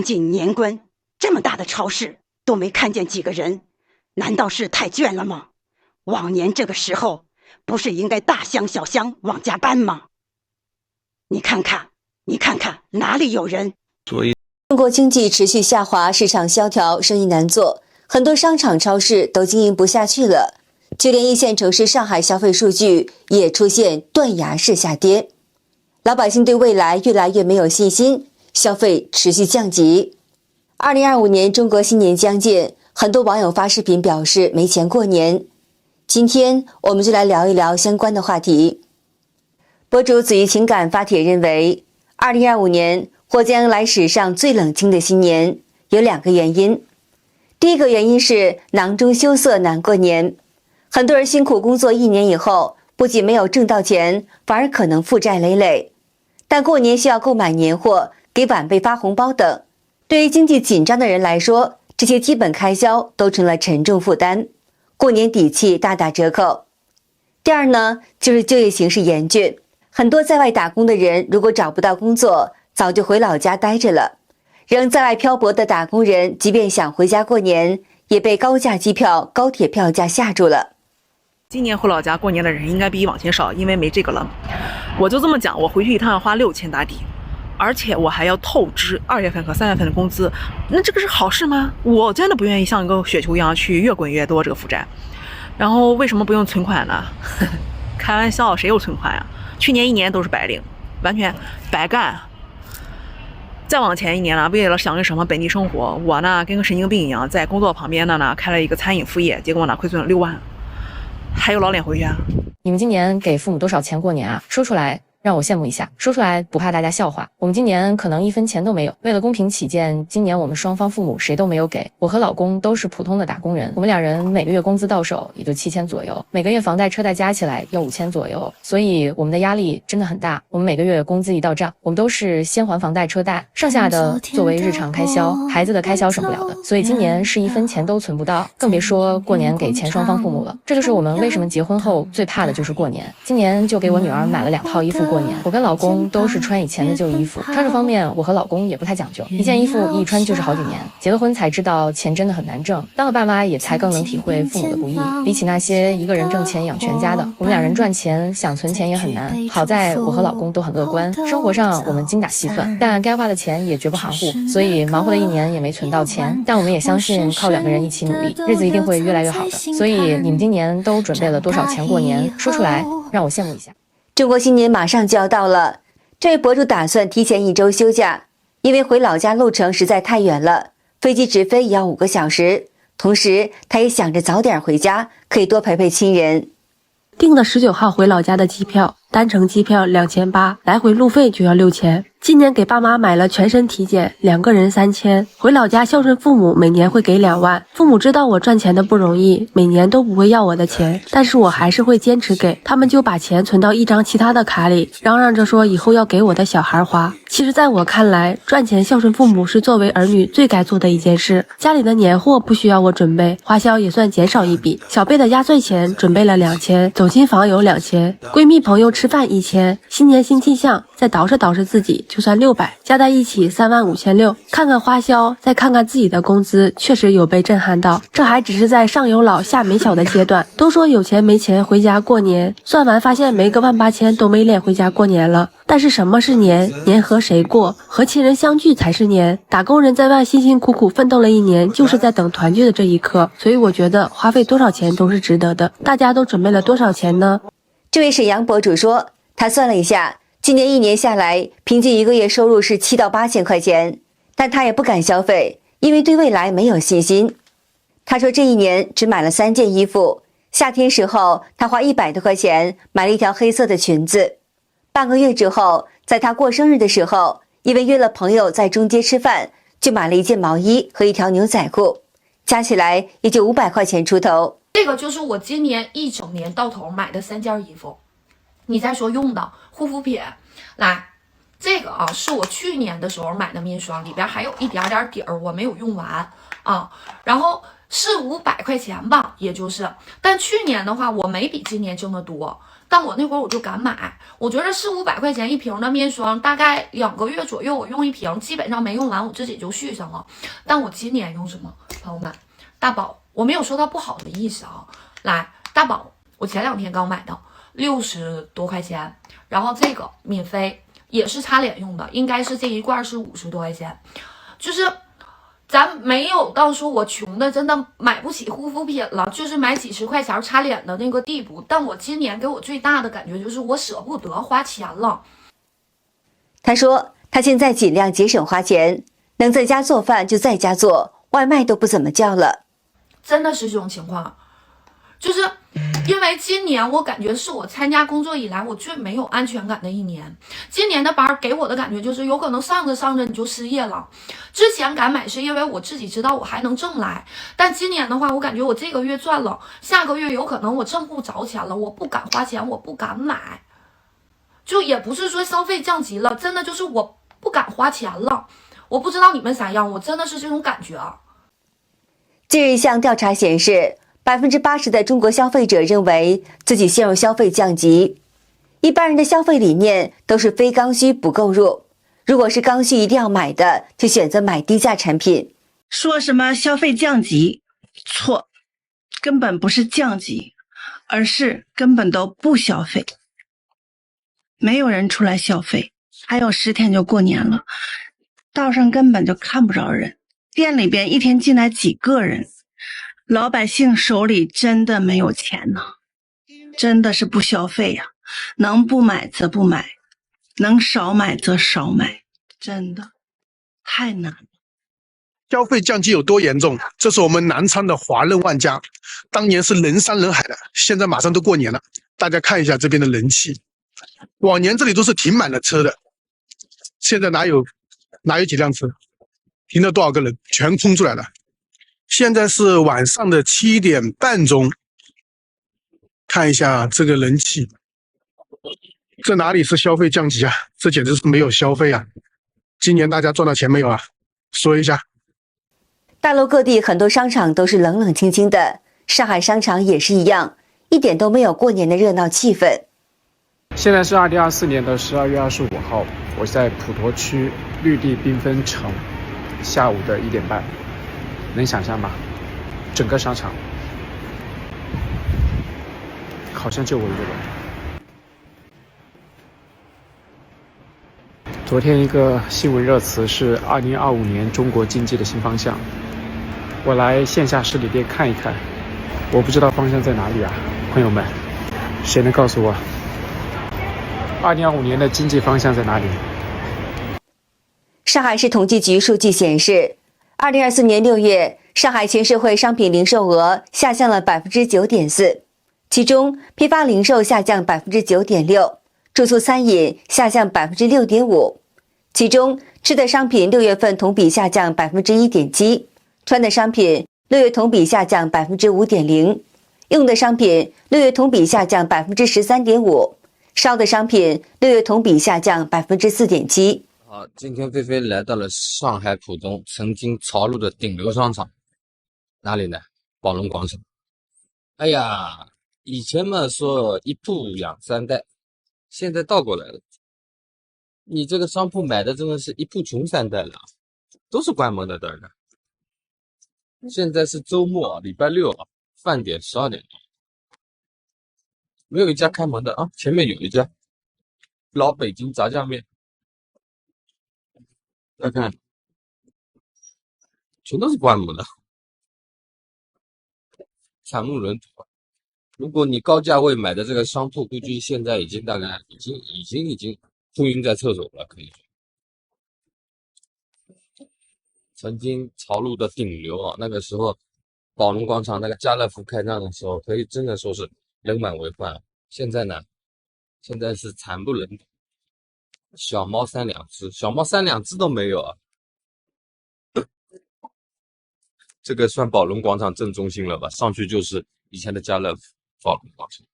近年关，这么大的超市都没看见几个人，难道是太倦了吗？往年这个时候，不是应该大箱小箱往家搬吗？你看看，哪里有人？中国经济持续下滑，市场萧条，生意难做，很多商场、超市都经营不下去了。就连一线城市上海消费数据也出现断崖式下跌，老百姓对未来越来越没有信心，消费持续降级。2025年中国新年将近，很多网友发视频表示没钱过年。今天我们就来聊一聊相关的话题。博主子怡情感发帖认为，2025年或将来史上最冷清的新年，有2个原因。第一个原因是囊中羞涩难过年，很多人辛苦工作1年以后，不仅没有挣到钱，反而可能负债累累。但过年需要购买年货，给晚辈发红包等，对于经济紧张的人来说，这些基本开销都成了沉重负担，过年底气大打折扣。第二呢，就是就业形势严峻，很多在外打工的人如果找不到工作，早就回老家待着了。仍在外漂泊的打工人，即便想回家过年，也被高价机票、高铁票价吓住了。今年回老家过年的人应该比往前少，因为没这个了。我就这么讲，我回去一趟要花6000打底，而且我还要透支2月份和3月份的工资，那这个是好事吗？我真的不愿意像一个雪球一样去越滚越多这个负债。然后为什么不用存款呢？开玩笑，谁有存款呀？去年1年都是白领，完全白干。再往前1年了，为了享受什么本地生活，我呢跟个神经病一样，在工作旁边呢开了一个餐饮副业，结果呢亏损了6万，还有老脸回去啊！你们今年给父母多少钱过年啊？说出来让我羡慕一下，说出来不怕大家笑话。我们今年可能1分钱都没有，为了公平起见，今年我们双方父母谁都没有给。我和老公都是普通的打工人，我们2人每个月工资到手也就7000左右，每个月房贷车贷加起来要5000左右，所以我们的压力真的很大。我们每个月工资一到账，我们都是先还房贷车贷，剩下的作为日常开销，孩子的开销省不了的，所以今年是1分钱都存不到，更别说过年给钱双方父母了。这就是我们为什么结婚后最怕的就是过年。今年就给我女儿买了2套衣服过年，我跟老公都是穿以前的旧衣服，穿着方面我和老公也不太讲究，一件衣服一穿就是好几年。结了婚才知道钱真的很难挣，当了爸妈也才更能体会父母的不易。比起那些一个人挣钱养全家的，我们2人赚钱想存钱也很难。好在我和老公都很乐观，生活上我们精打细算，但该花的钱也绝不含糊，所以忙活了1年也没存到钱。但我们也相信靠2个人一起努力，日子一定会越来越好的。所以你们今年都准备了多少钱过年？说出来让我羡慕一下。中国新年马上就要到了，这位博主打算提前1周休假，因为回老家路程实在太远了，飞机直飞也要5个小时。同时，他也想着早点回家，可以多陪陪亲人。订了19号回老家的机票，单程机票2800，来回路费就要6000。今年给爸妈买了全身体检，2个人3000。回老家孝顺父母，每年会给2万。父母知道我赚钱的不容易，每年都不会要我的钱，但是我还是会坚持给。他们就把钱存到一张其他的卡里，嚷嚷着说以后要给我的小孩花。其实在我看来，赚钱孝顺父母是作为儿女最该做的一件事。家里的年货不需要我准备，花销也算减少一笔。小贝的压岁钱准备了2000，走亲访友2000，闺蜜朋友吃饭1000，新年新气象，再捯饬捯饬自己就算600，加在一起35600。看看花销，再看看自己的工资，确实有被震撼到。这还只是在上有老下没小的阶段。都说有钱没钱回家过年，算完发现没个18000都没脸回家过年了。但是什么是年？年和谁过？和亲人相聚才是年。打工人在外辛辛苦苦奋斗了1年，就是在等团聚的这一刻。所以我觉得花费多少钱都是值得的。大家都准备了多少钱呢？这位沈阳博主说，他算了一下，今年1年下来，平均1个月收入是7到8千块钱，但他也不敢消费，因为对未来没有信心。他说这1年只买了3件衣服，夏天时候他花100多块钱买了一条黑色的裙子，半个月之后，在他过生日的时候，因为约了朋友在中街吃饭，就买了一件毛衣和一条牛仔裤，加起来也就500块钱出头。这个就是我今年一整年到头买的3件衣服。你再说用的护肤品，来，这个啊是我去年的时候买的面霜，里边还有一点点底儿，我没有用完啊。然后400-500块钱吧，也就是。但去年的话，我没比今年挣得多，但我那会儿我就敢买。我觉得400-500块钱一瓶的面霜，大概2个月左右我用一瓶，基本上没用完我自己就续上了。但我今年用什么？朋友们，大宝，我没有说它不好的意思啊。来，大宝，我前2天刚买的，60多块钱，然后这个免费，也是擦脸用的，应该是这一罐是50多块钱，就是咱没有到说我穷的真的买不起护肤品了，就是买几十块钱擦脸的那个地步。但我今年给我最大的感觉就是我舍不得花钱了。他说他现在尽量节省花钱，能在家做饭就在家做，外卖都不怎么叫了。真的是这种情况，就是因为今年我感觉是我参加工作以来我最没有安全感的一年。今年的班给我的感觉就是有可能上着上着你就失业了。之前敢买是因为我自己知道我还能挣来，但今年的话我感觉我这个月赚了，下个月有可能我挣不着钱了，我不敢花钱，我不敢买。就也不是说消费降级了，真的就是我不敢花钱了。我不知道你们啥样，我真的是这种感觉啊。近日一项调查显示，80%的中国消费者认为自己陷入消费降级。一般人的消费理念都是非刚需不购入，如果是刚需一定要买的，就选择买低价产品。说什么消费降级，错，根本不是降级，而是根本都不消费。没有人出来消费，还有10天就过年了，道上根本就看不着人，店里边一天进来几个人，老百姓手里真的没有钱呢，真的是不消费呀，能不买则不买，能少买则少买，真的太难了。消费降级有多严重？这是我们南昌的华润万家，当年是人山人海的，现在马上都过年了，大家看一下这边的人气，往年这里都是停满了车的，现在哪有几辆车，停了多少个人，全空出来了。现在是晚上的7点半钟，看一下这个人气，这哪里是消费降级啊？这简直是没有消费啊！今年大家赚到钱没有啊？说一下。大陆各地很多商场都是冷冷清清的，上海商场也是一样，一点都没有过年的热闹气氛。现在是2024年的12月25号，我在普陀区绿地缤纷城，下午的1点半，能想象吗？整个商场好像就我一个人。昨天一个新闻热词是2025年中国经济的新方向，我来线下实体店看一看，我不知道方向在哪里啊，朋友们，谁能告诉我2025年的经济方向在哪里？上海市统计局数据显示，2024年6月，上海全社会商品零售额下降了9.4%，其中批发零售下降9.6%，住宿餐饮下降6.5%，其中吃的商品6月份同比下降1.7%，穿的商品6月同比下降5.0%，用的商品6月同比下降13.5%，烧的商品6月同比下降4.7%。好，今天菲菲来到了上海浦东曾经潮路的顶流商场，哪里呢？宝龙广场。哎呀，以前嘛说一铺养3代，现在倒过来了。你这个商铺买的真的是一铺穷3代了，都是关门的灯的。现在是周末，礼拜6啊，饭点12点多，没有一家开门的啊。前面有一家老北京炸酱面。再看，全都是关门的，惨不忍睹。如果你高价位买的这个商铺，估计现在已经大概已经空晕在厕所了，可以说。曾经潮路的顶流啊，那个时候宝龙广场那个家乐福开张的时候，可以真的说是人满为患。现在呢，现在是惨不忍睹。小猫3两只，小猫3两只都没有啊！这个算宝龙广场正中心了吧？上去就是以前的家乐福宝龙广场，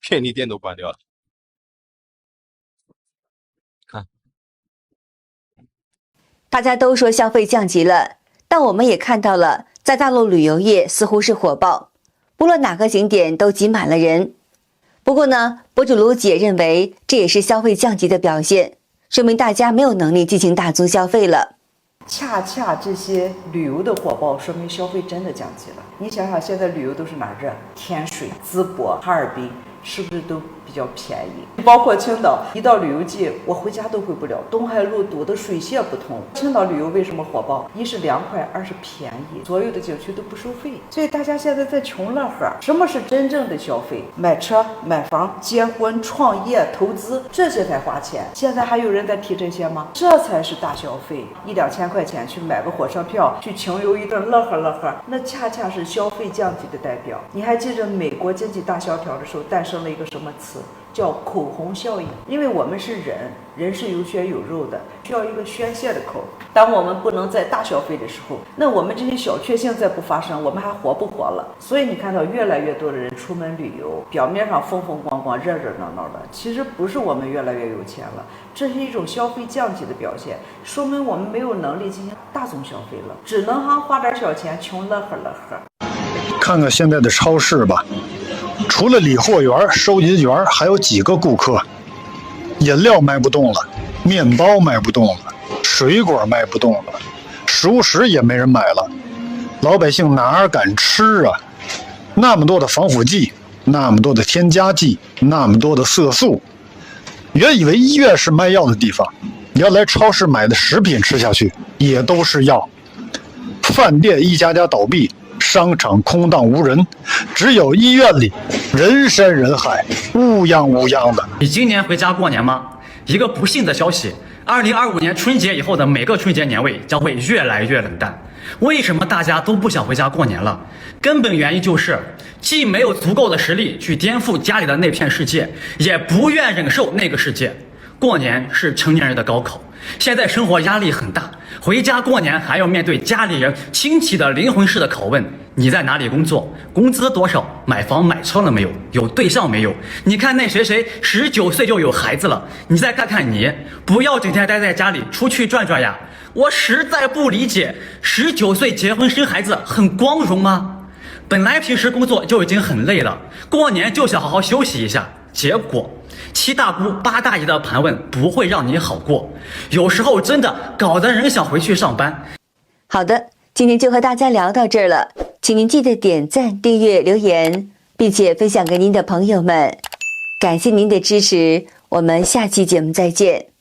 便利店都关掉了。看，大家都说消费降级了，但我们也看到了在大陆旅游业似乎是火爆，不论哪个景点都挤满了人。不过呢，博主卢姐认为这也是消费降级的表现，说明大家没有能力进行大宗消费了。恰恰这些旅游的火爆，说明消费真的降级了。你想想，现在旅游都是哪儿热？天水、淄博、哈尔滨，是不是都比较便宜？包括青岛，一到旅游季，我回家都回不了，东海路堵得水泄不通。青岛旅游为什么火爆？一是凉快，二是便宜，所有的景区都不收费，所以大家现在在穷乐呵。什么是真正的消费？买车、买房、结婚、创业、投资，这些才花钱。现在还有人在提这些吗？这才是大消费，1、2千块钱去买个火车票，去穷游一顿，乐呵乐呵，那恰恰是消费降级的代表。你还记得美国经济大萧条的时候诞生了一个什么词？叫口红效应。因为我们是人，人是有血有肉的，需要一个宣泄的口。当我们不能再大消费的时候，那我们这些小确幸再不发生，我们还活不活了？所以你看到越来越多的人出门旅游，表面上风风光光、热热闹闹的，其实不是我们越来越有钱了，这是一种消费降级的表现，说明我们没有能力进行大宗消费了，只能花点小钱，穷乐呵乐呵。看看现在的超市吧，除了理货员、收银员，还有几个顾客。饮料卖不动了，面包卖不动了，水果卖不动了，熟食也没人买了，老百姓哪敢吃啊？那么多的防腐剂，那么多的添加剂，那么多的色素。原以为医院是卖药的地方，原来超市买的食品吃下去也都是药。饭店一家家倒闭，商场空荡无人，只有医院里人山人海，乌泱乌泱的。你今年回家过年吗？一个不幸的消息，2025年春节以后的每个春节年味将会越来越冷淡。为什么大家都不想回家过年了？根本原因就是既没有足够的实力去颠覆家里的那片世界，也不愿忍受那个世界。过年是成年人的高考，现在生活压力很大，回家过年还要面对家里人、亲戚的灵魂式的拷问：你在哪里工作？工资多少？买房买车了没有？有对象没有？你看那谁谁19岁就有孩子了，你再看看你，不要整天待在家里，出去转转呀！我实在不理解，19岁结婚生孩子很光荣吗？本来平时工作就已经很累了，过年就想好好休息一下，结果7大姑8大姨的盘问不会让你好过，有时候真的搞得人想回去上班。好的，今天就和大家聊到这儿了，请您记得点赞、订阅、留言，并且分享给您的朋友们。感谢您的支持，我们下期节目再见。